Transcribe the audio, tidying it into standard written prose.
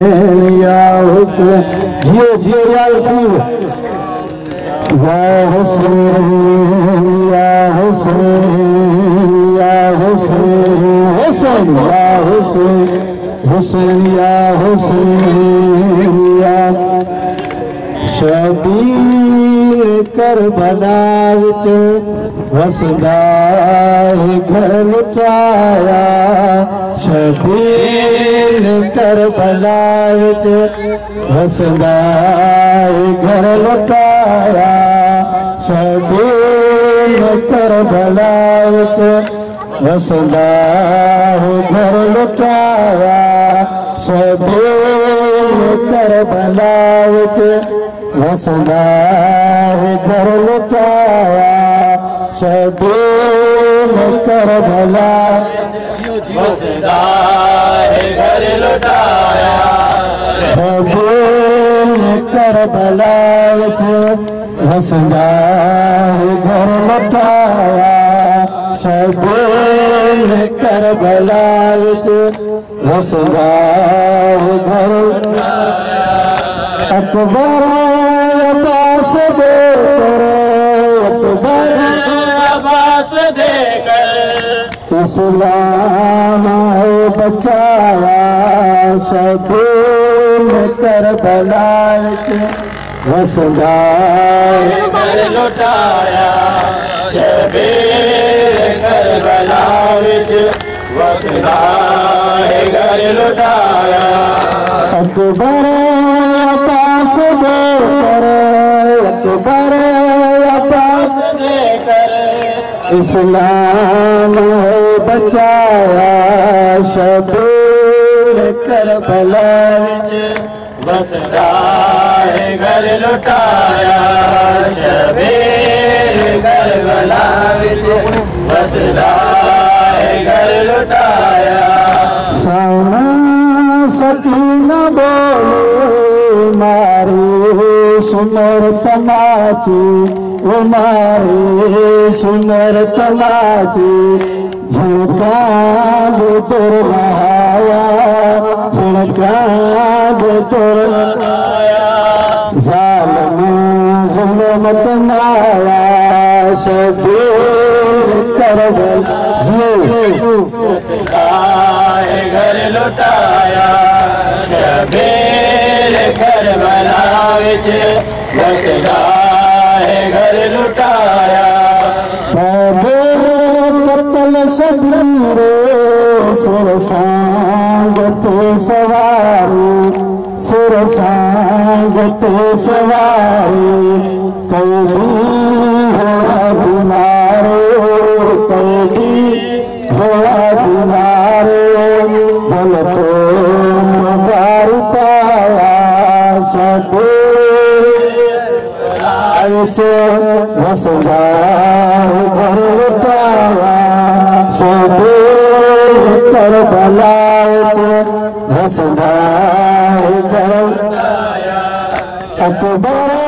या हुसैन जियो जियो या हुसैन या हुसैन या हुसैन या हुसैन हुसैन या हुसैन हुसैन या हुसैन या शबीर करबला विच वसदा घर लुटाया शबीर करबला विच वसदा घर लुटाया शबीर करबला विच वसदा घर लुटाया शबीर करबला विच वसदा घर लुटाया शबीर करबला वसदा घर लुटाया शबीर करबला विच वसदा घर लुटाया शबीर करबला विच वसदा घर अकबर अब्बास देकर अकबर अब्बास देकर इस्लाम बचाया शबीर करबला विच वसदा घर लुटाया शबीर करबला विच वसदा घर लुटाया अकबर अब्बास देकर अकबर अब्बास देकर इस्लाम बचाया शबीर करबला विच वसदा घर लुटाया शबीर करबला विच वसदा घर लुटाया साना सकीना बोले मारे सुनर तमाची ओ मारे सुनर तमाची झुणका बेतुर बहाया झुणका बेतुर जालिम जुल्मत माया शबीर करबला जी वसदा घर लुटाया शबीर करबला विच वसदा घर लुटाया कतल शबीरे सुर सांगते सवारी सुर सांगते सवारी कैदी होया बीमारे कैदी होया बीमारे भल तो मदार पाया शबीर वसदा घर लुटाया शबीर करबला विच वसदा घर लुटाया अकबर